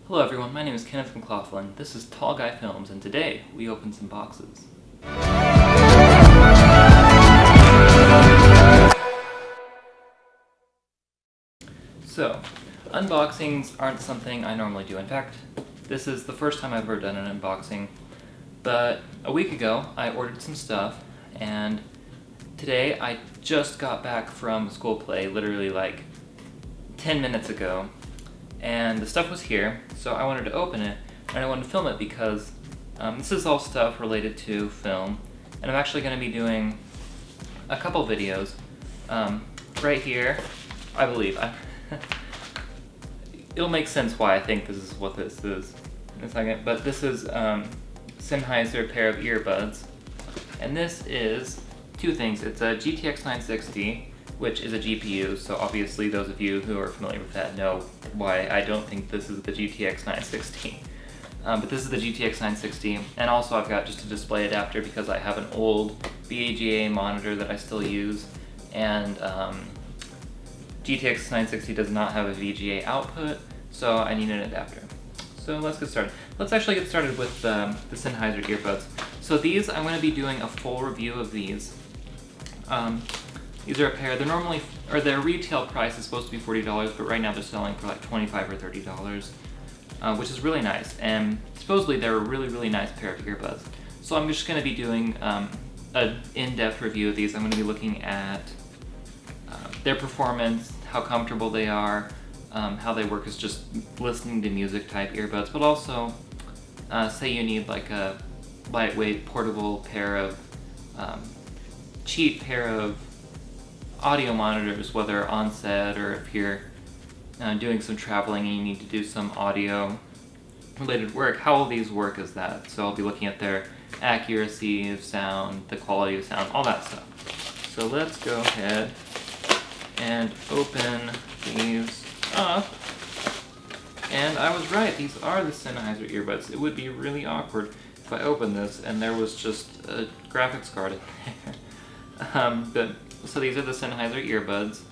Hello everyone, my name is Kenneth McLaughlin. This is Tall Guy Films, and today we open some boxes. So, unboxings aren't something I normally do. In fact, this is the first time I've ever done an unboxing. But a week ago, I ordered some stuff, and today I just got back from school play, literally like 10 minutes ago. And the stuff was here, so I wanted to open it, and I wanted to film it because this is all stuff related to film, and I'm actually going to be doing a couple videos right here, I believe. It'll make sense why I think this is what this is in a second, but this is Sennheiser pair of earbuds, and this is two things. It's a GTX 960, which is a GPU, so obviously those of you who are familiar with that know why I don't think this is the GTX 960. But this is the GTX 960, and also I've got just a display adapter because I have an old EVGA monitor that I still use, and GTX 960 does not have a VGA output, so I need an adapter. So let's get started. Let's actually get started with the Sennheiser earbuds. So these, I'm going to be doing a full review of these. These are a pair. They're normally, or their retail price is supposed to be $40, but right now they're selling for like $25 or $30, which is really nice. And supposedly they're a really, really nice pair of earbuds. So I'm just going to be doing an in-depth review of these. I'm going to be looking at their performance, how comfortable they are, how they work as just listening to music type earbuds, but also say you need like a lightweight portable pair of cheap pair of audio monitors, whether on set or if you're doing some traveling and you need to do some audio related work, how will these work as that? So I'll be looking at their accuracy of sound, the quality of sound, all that stuff. So let's go ahead and open these up. And I was right, these are the Sennheiser earbuds. It would be really awkward if I opened this and there was just a graphics card in there. So these are the Sennheiser earbuds.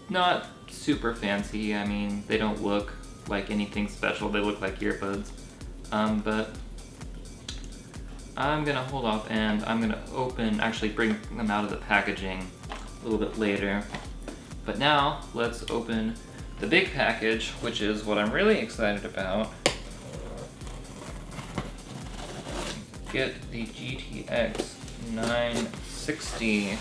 Not super fancy, I mean, they don't look like anything special, they look like earbuds. But I'm gonna hold off and I'm gonna actually bring them out of the packaging a little bit later. But now, let's open the big package, which is what I'm really excited about. Get the GTX 960.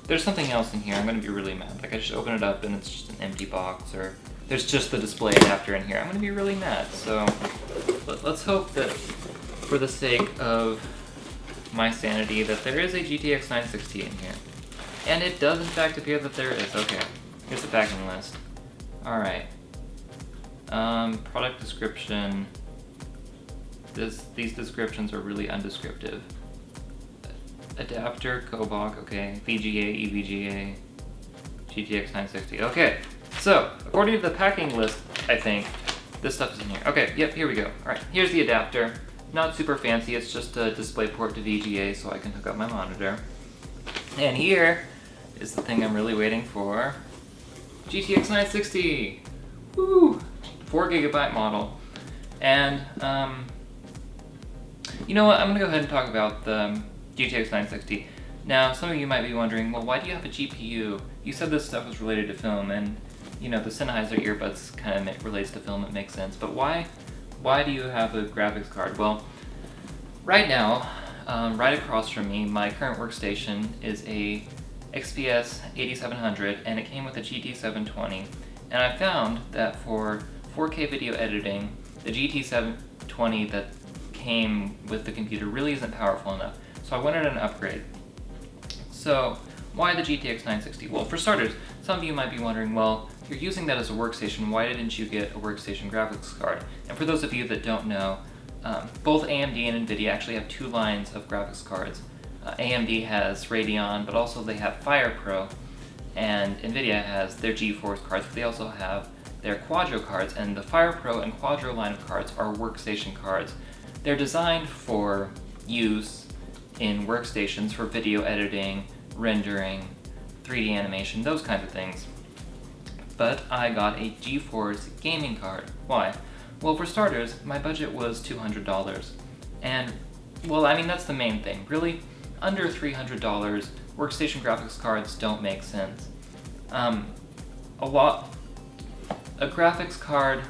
There's something else in here. I'm going to be really mad. Like, I just open it up and it's just an empty box, or there's just the display adapter in here. I'm going to be really mad. So let's hope that, for the sake of my sanity, that there is a GTX 960 in here. And it does, in fact, appear that there is. Okay, here's the packing list. Alright. Product description. These descriptions are really undescriptive. Adapter, Kobach, okay, VGA, EVGA, GTX 960. Okay, so according to the packing list, I think this stuff is in here. Okay, yep, here we go. All right, here's the adapter. Not super fancy, it's just a display port to VGA so I can hook up my monitor. And here is the thing I'm really waiting for. GTX 960! Woo! 4GB model. And, you know what, I'm gonna go ahead and talk about the GTX 960. Now, some of you might be wondering, well, why do you have a GPU? You said this stuff was related to film, and you know, the Sennheiser earbuds kind of relates to film, it makes sense, but why do you have a graphics card? Well, right now, right across from me, my current workstation is a XPS 8700, and it came with a GT 720, and I found that for 4K video editing, the GT 720 that came with the computer really isn't powerful enough. So I wanted an upgrade. So why the GTX 960? Well, for starters, some of you might be wondering, well, you're using that as a workstation, why didn't you get a workstation graphics card? And for those of you that don't know, both AMD and NVIDIA actually have two lines of graphics cards. AMD has Radeon, but also they have FirePro, and NVIDIA has their GeForce cards, but they also have their Quadro cards, and the FirePro and Quadro line of cards are workstation cards. They're designed for use in workstations for video editing, rendering, 3D animation, those kinds of things. but I got a GeForce gaming card. Why? Well, for starters, my budget was $200, and, well, I mean, that's the main thing. Really, under $300, workstation graphics cards don't make sense. A graphics card,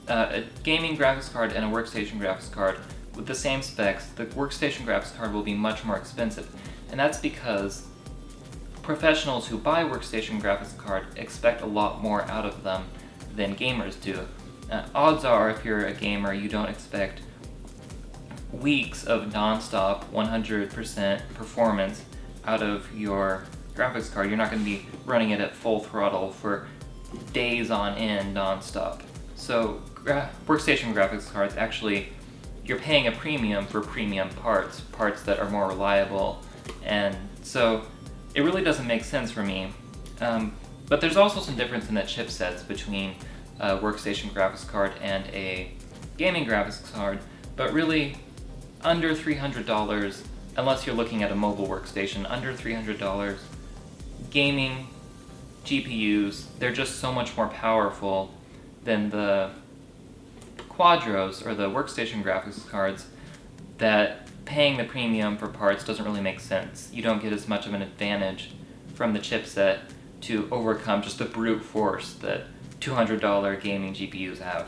a gaming graphics card and a workstation graphics card with the same specs, the workstation graphics card will be much more expensive, and that's because professionals who buy workstation graphics card expect a lot more out of them than gamers do. Odds are, if you're a gamer, you don't expect weeks of non-stop 100% performance out of your graphics card. You're not going to be running it at full throttle for days on end non-stop. So workstation graphics cards, actually, you're paying a premium for premium parts that are more reliable, and so it really doesn't make sense for me. But there's also some difference in the chipsets between a workstation graphics card and a gaming graphics card, but really under $300, unless you're looking at a mobile workstation, under $300, gaming GPUs, they're just so much more powerful than the Quadros or the workstation graphics cards that paying the premium for parts doesn't really make sense. You don't get as much of an advantage from the chipset to overcome just the brute force that $200 gaming GPUs have.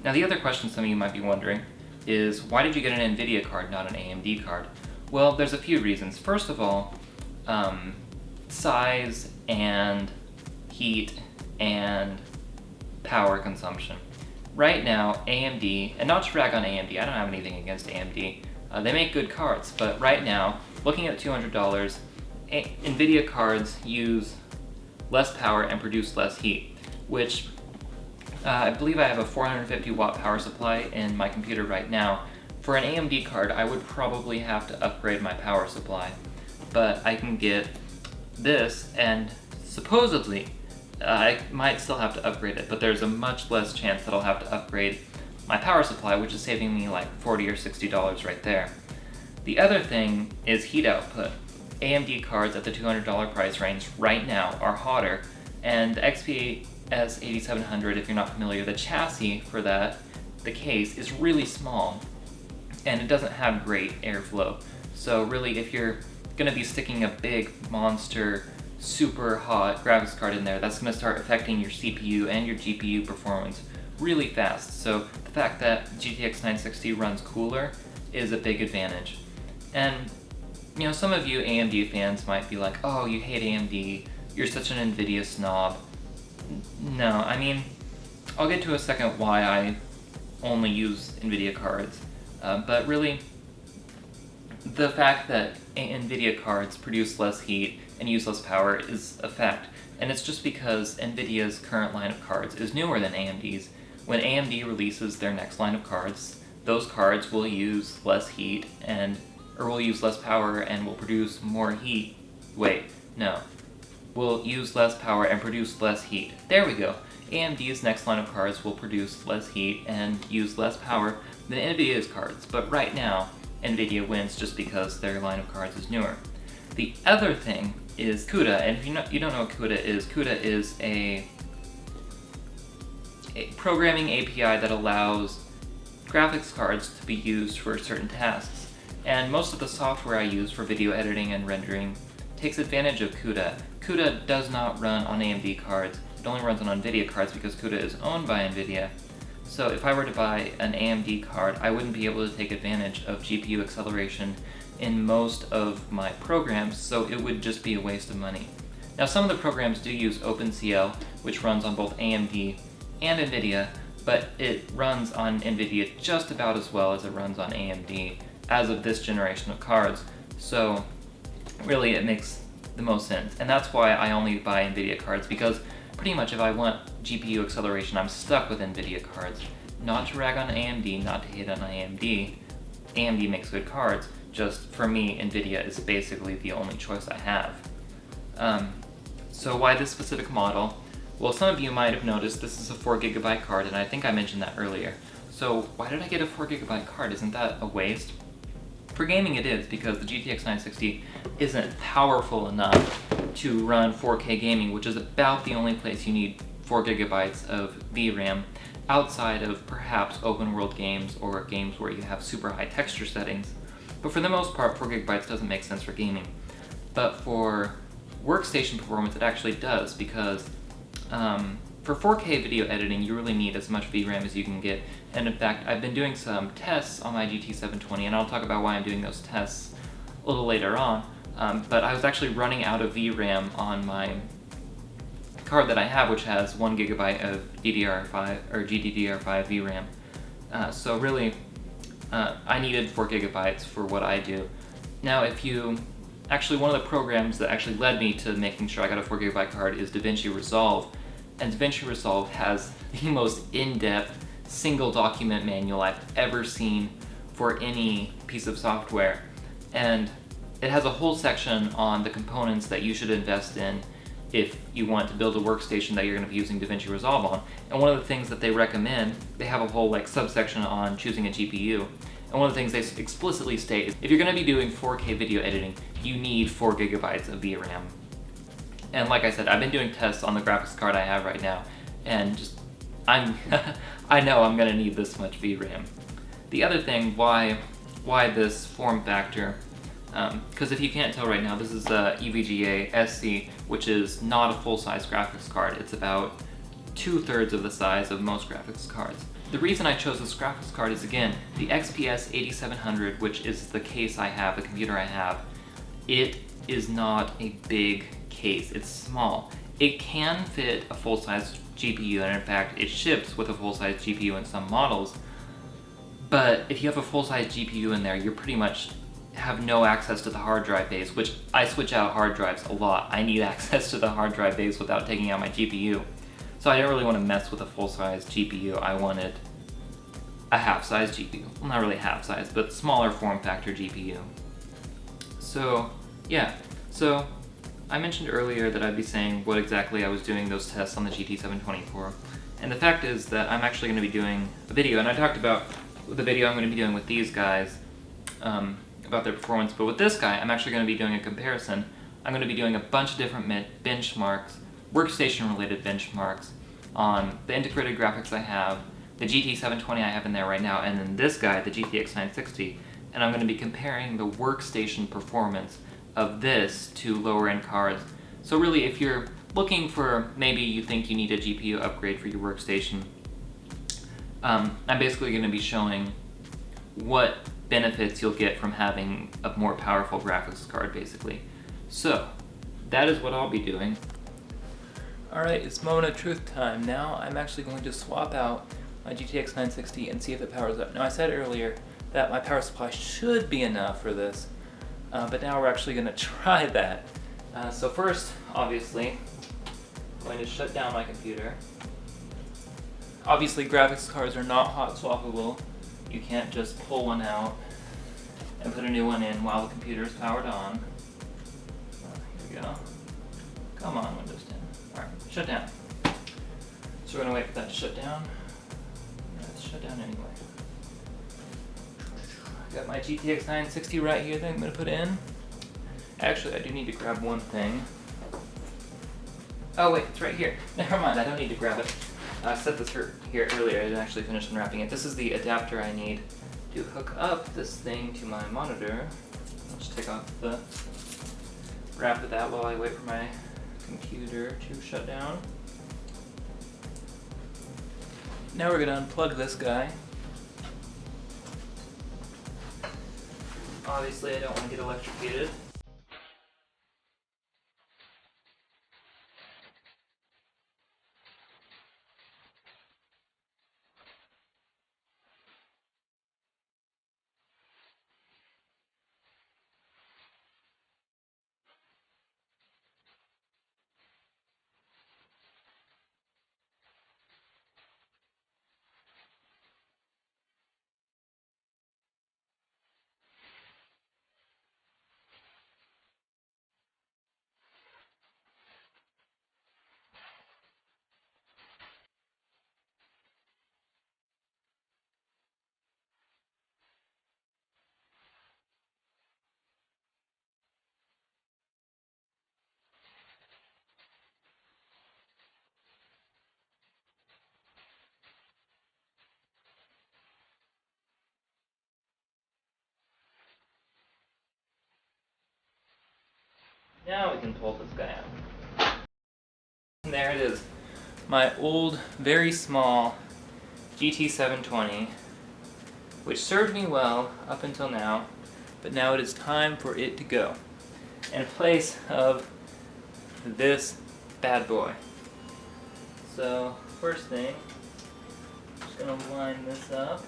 Now, the other question some of you might be wondering is, why did you get an NVIDIA card, not an AMD card? Well, there's a few reasons. First of all, size and heat and power consumption. Right now, AMD, and not to rag on AMD, I don't have anything against AMD, they make good cards, but right now, looking at $200, NVIDIA cards use less power and produce less heat, which I believe I have a 450 watt power supply in my computer right now. For an AMD card, I would probably have to upgrade my power supply, but I can get this, and supposedly I might still have to upgrade it, but there's a much less chance that I'll have to upgrade my power supply, which is saving me like $40 or $60 right there. The other thing is heat output. AMD cards at the $200 price range right now are hotter, and the XPS 8700, if you're not familiar, the chassis for that, the case, is really small, and it doesn't have great airflow. So really, if you're going to be sticking a big monster super hot graphics card in there, that's going to start affecting your CPU and your GPU performance really fast. So the fact that GTX 960 runs cooler is a big advantage. And you know, some of you AMD fans might be like, oh, you hate AMD, you're such an NVIDIA snob. No, I mean, I'll get to a second why I only use NVIDIA cards, but really, the fact that NVIDIA cards produce less heat and use less power is a fact, and it's just because NVIDIA's current line of cards is newer than AMD's. When AMD releases their next line of cards, those cards will use less heat or will use less power and will produce more heat. Will use less power and produce less heat. There we go. AMD's next line of cards will produce less heat and use less power than NVIDIA's cards, but right now, NVIDIA wins just because their line of cards is newer. The other thing is CUDA, and if you don't know what CUDA is a programming API that allows graphics cards to be used for certain tasks. And most of the software I use for video editing and rendering takes advantage of CUDA. CUDA does not run on AMD cards. It only runs on NVIDIA cards because CUDA is owned by NVIDIA. So if I were to buy an AMD card, I wouldn't be able to take advantage of GPU acceleration in most of my programs, so it would just be a waste of money. Now, some of the programs do use OpenCL, which runs on both AMD and NVIDIA, but it runs on NVIDIA just about as well as it runs on AMD as of this generation of cards. So really, it makes the most sense. And that's why I only buy NVIDIA cards, because pretty much if I want GPU acceleration, I'm stuck with NVIDIA cards. Not to rag on AMD, not to hate on AMD. AMD makes good cards, just for me, NVIDIA is basically the only choice I have. So why this specific model? Well, some of you might have noticed this is a 4GB card, and I think I mentioned that earlier. So why did I get a 4GB card? Isn't that a waste? For gaming it is, because the GTX 960 isn't powerful enough to run 4K gaming, which is about the only place you need 4 gigabytes of VRAM outside of perhaps open world games or games where you have super high texture settings. But for the most part, 4 gigabytes doesn't make sense for gaming. But for workstation performance, it actually does, because for 4K video editing, you really need as much VRAM as you can get. And in fact, I've been doing some tests on my GT720, and I'll talk about why I'm doing those tests a little later on. But I was actually running out of VRAM on my card that I have, which has 1 gigabyte of DDR5 or GDDR5 VRAM. So really, I needed 4 gigabytes for what I do. Now, actually, one of the programs that actually led me to making sure I got a 4 gigabyte card is DaVinci Resolve. And DaVinci Resolve has the most in-depth single document manual I've ever seen for any piece of software. And it has a whole section on the components that you should invest in if you want to build a workstation that you're going to be using DaVinci Resolve on. And one of the things that they recommend, they have a whole subsection on choosing a GPU. And one of the things they explicitly state is if you're going to be doing 4K video editing, you need 4 gigabytes of VRAM. And like I said, I've been doing tests on the graphics card I have right now, and I know I'm going to need this much VRAM. The other thing, why this form factor, because if you can't tell right now, this is a EVGA SC, which is not a full-size graphics card. It's about 2/3 of the size of most graphics cards. The reason I chose this graphics card is, again, the XPS 8700, which is the case I have, the computer I have. It is not a big case, it's small. It can fit a full-size GPU, and in fact, it ships with a full-size GPU in some models. But if you have a full-size GPU in there, you're pretty much have no access to the hard drive base, which I switch out hard drives a lot. I need access to the hard drive base without taking out my GPU. So I didn't really want to mess with a full-size GPU. I wanted a half-size GPU. Well, not really half-size, but smaller form factor GPU. So, yeah. So, I mentioned earlier that I'd be saying what exactly I was doing those tests on the GT720 for. And the fact is that I'm actually going to be doing a video, and I talked about the video I'm going to be doing with these guys, about their performance, but with this guy, I'm actually going to be doing a comparison. I'm going to be doing a bunch of different benchmarks, workstation-related benchmarks, on the integrated graphics I have, the GT720 I have in there right now, and then this guy, the GTX 960, and I'm going to be comparing the workstation performance of this to lower-end cards. So really, if you're looking for, maybe you think you need a GPU upgrade for your workstation, I'm basically going to be showing what benefits you'll get from having a more powerful graphics card, basically. So, that is what I'll be doing. Alright, it's moment of truth time. Now I'm actually going to swap out my GTX 960 and see if it powers up. Now, I said earlier that my power supply should be enough for this, but now we're actually going to try that. So first, obviously, I'm going to shut down my computer. Obviously, graphics cards are not hot swappable. You can't just pull one out and put a new one in while the computer is powered on. Here we go. Come on, Windows 10. Alright, shut down. So we're going to wait for that to shut down. Let's shut down anyway. Got my GTX 960 right here that I'm going to put in. Actually, I do need to grab one thing. Oh wait, it's right here. Never mind, I don't need to grab it. I set this here earlier. I didn't actually finish unwrapping it. This is the adapter I need to hook up this thing to my monitor. I'll just take off the wrap of that while I wait for my computer to shut down. Now we're going to unplug this guy. Obviously, I don't want to get electrocuted. Now we can pull this guy out. And there it is. My old, very small GT720, which served me well up until now, but now it is time for it to go in place of this bad boy. So, first thing, I'm just going to line this up.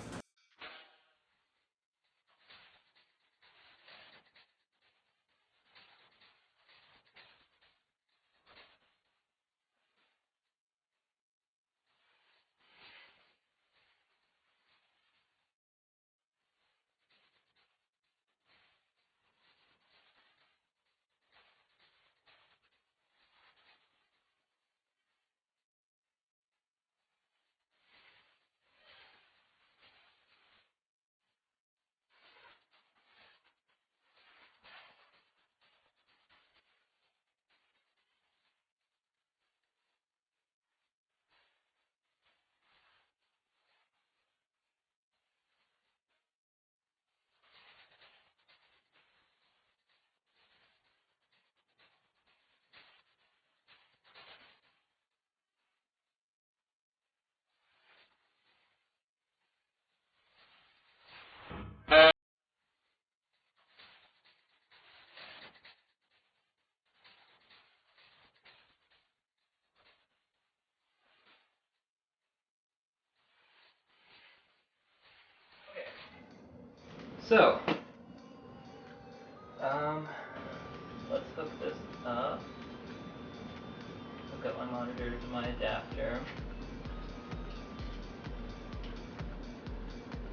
So, let's hook this up. Hook up my monitor to my adapter.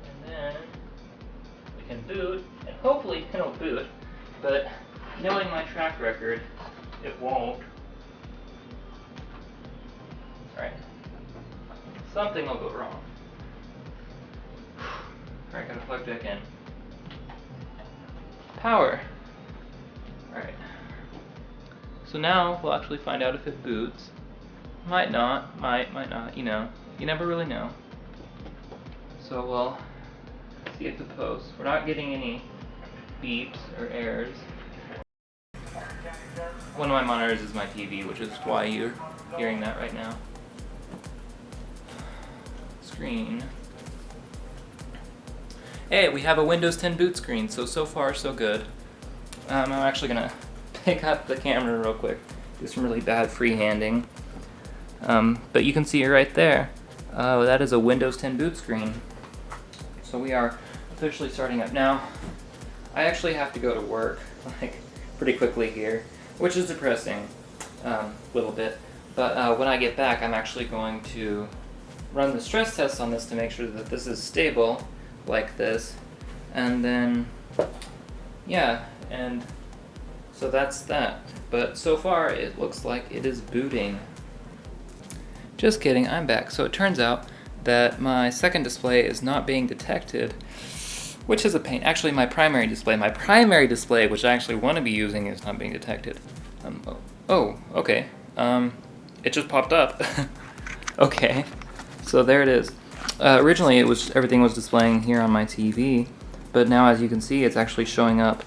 And then we can boot, and hopefully it'll boot, but knowing my track record, it won't. Alright. Something will go wrong. Alright, gotta plug back in. Power. Alright. So now we'll actually find out if it boots. Might not, might not, you know. You never really know. So we'll see if it posts. We're not getting any beeps or errors. One of my monitors is my TV, which is why you're hearing that right now. Screen. Hey, we have a Windows 10 boot screen, so far so good. I'm actually gonna pick up the camera real quick, do some really bad freehanding. But you can see it right there. That is a Windows 10 boot screen. So we are officially starting up. Now, I actually have to go to work, like, pretty quickly here, which is depressing, a little bit. But when I get back, I'm actually going to run the stress test on this to make sure that this is stable, like this, and then, yeah, and so that's that. But so far, it looks like it is booting. Just kidding, I'm back. So it turns out that my second display is not being detected, which is a pain. Actually, my primary display, which I actually want to be using, is not being detected. Okay. It just popped up. Okay, so there it is. Originally, everything was displaying here on my TV, but now, as you can see, it's actually showing up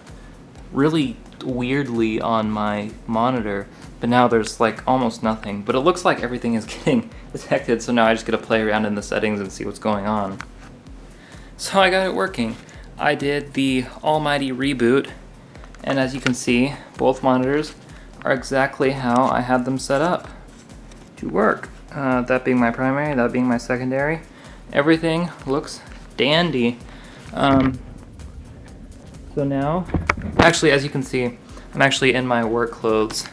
really weirdly on my monitor. But now there's like almost nothing. But it looks like everything is getting detected, so now I just get to play around in the settings and see what's going on. So I got it working. I did the almighty reboot, and as you can see, both monitors are exactly how I had them set up to work. That being my primary, that being my secondary. Everything looks dandy. So now, actually, as you can see, I'm actually in my work clothes.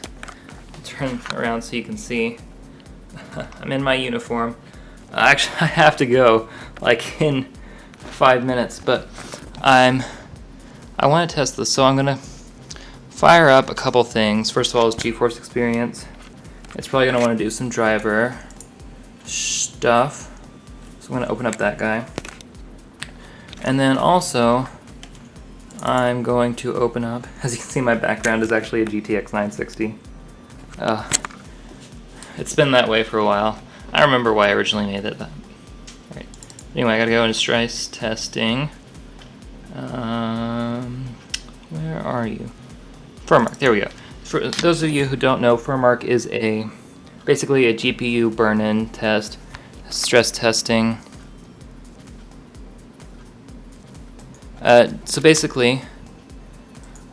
Turn around so you can see. I'm in my uniform. Actually, I have to go like in 5 minutes, but I want to test this, so I'm gonna fire up a couple things. First of all, is GeForce Experience. It's probably gonna want to do some driver stuff, so I'm gonna open up that guy, and then also I'm going to open up. As you can see, my background is actually a GTX 960. It's been that way for a while. I remember why I originally made it. Alright. Anyway, I gotta go into stress testing. Where are you? Firmware. There we go. For those of you who don't know, FurMark is basically a GPU burn-in test, stress testing. So basically,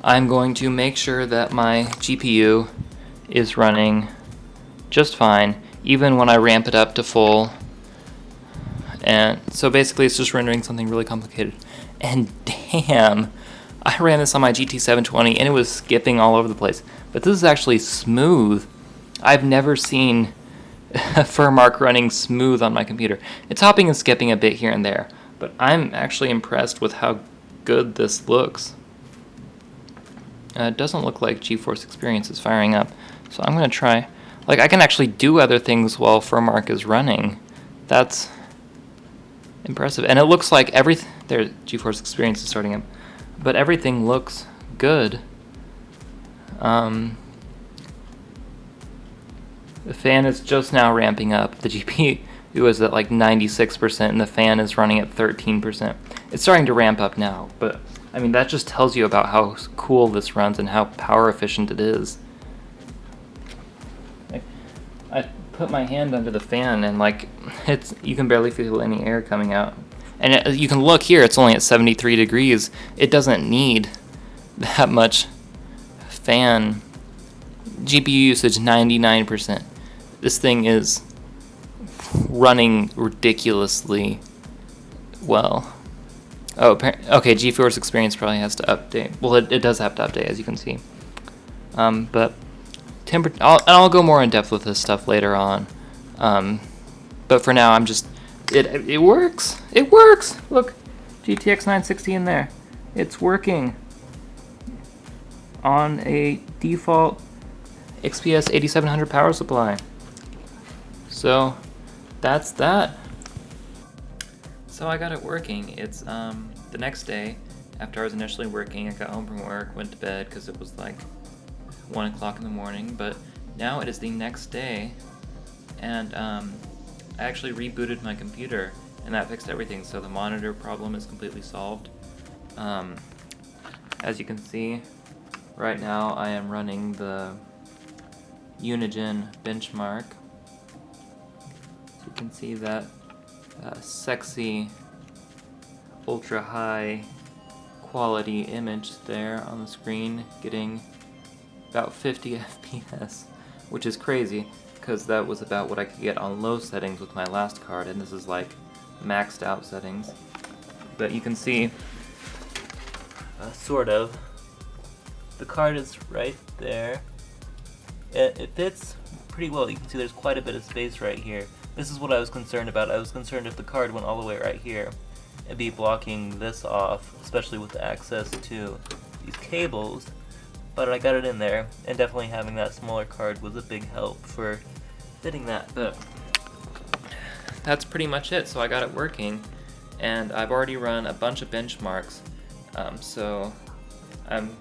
I'm going to make sure that my GPU is running just fine, even when I ramp it up to full. And so basically it's just rendering something really complicated. And damn, I ran this on my GT 720 and it was skipping all over the place. But this is actually smooth. I've never seen FurMark running smooth on my computer. It's hopping and skipping a bit here and there, but I'm actually impressed with how good this looks. It doesn't look like GeForce Experience is firing up, so I'm going to try. Like, I can actually do other things while FurMark is running. That's impressive. And it looks like everything there, GeForce Experience is starting up, but everything looks good. The fan is just now ramping up. The GPU is at like 96% and the fan is running at 13%. It's starting to ramp up now, but I mean, that just tells you about how cool this runs and how power efficient it is. I put my hand under the fan and like you can barely feel any air coming out. And you can look here, it's only at 73 degrees. It doesn't need that much fan. GPU usage 99%. This thing is running ridiculously well. Oh, okay, GeForce Experience probably has to update. Well, it does have to update, as you can see. But I'll go more in depth with this stuff later on. But for now, I'm just it works. It works. Look, GTX 960 in there. It's working on a default XPS 8700 power supply. So that's that. So I got it working. It's the next day after I was initially working. I got home from work, went to bed because it was like 1 o'clock in the morning, but now it is the next day, and I actually rebooted my computer and that fixed everything, so the monitor problem is completely solved. As you can see, right now I am running the Unigen benchmark. So you can see that sexy ultra high quality image there on the screen, getting about 50 FPS, which is crazy because that was about what I could get on low settings with my last card, and this is like maxed out settings. But you can see sort of the card is right there. It fits pretty well. You can see there's quite a bit of space right here. This is what I was concerned about. I was concerned if the card went all the way right here, it'd be blocking this off, especially with the access to these cables. But I got it in there, and definitely having that smaller card was a big help for fitting that. But that's pretty much it. So I got it working, and I've already run a bunch of benchmarks. So I'm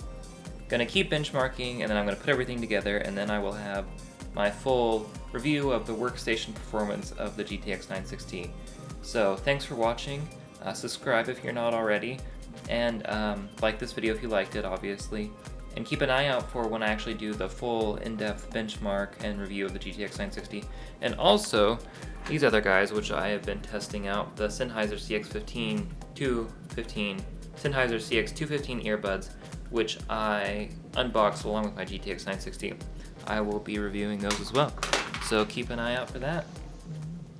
gonna keep benchmarking, and then I'm gonna put everything together, and then I will have my full review of the workstation performance of the GTX 960. So thanks for watching. Subscribe if you're not already, and like this video if you liked it, obviously. And keep an eye out for when I actually do the full in-depth benchmark and review of the GTX 960. And also, these other guys, which I have been testing out, the Sennheiser CX 215 Sennheiser CX 215 earbuds, which I unboxed along with my GTX 960. I will be reviewing those as well. So keep an eye out for that.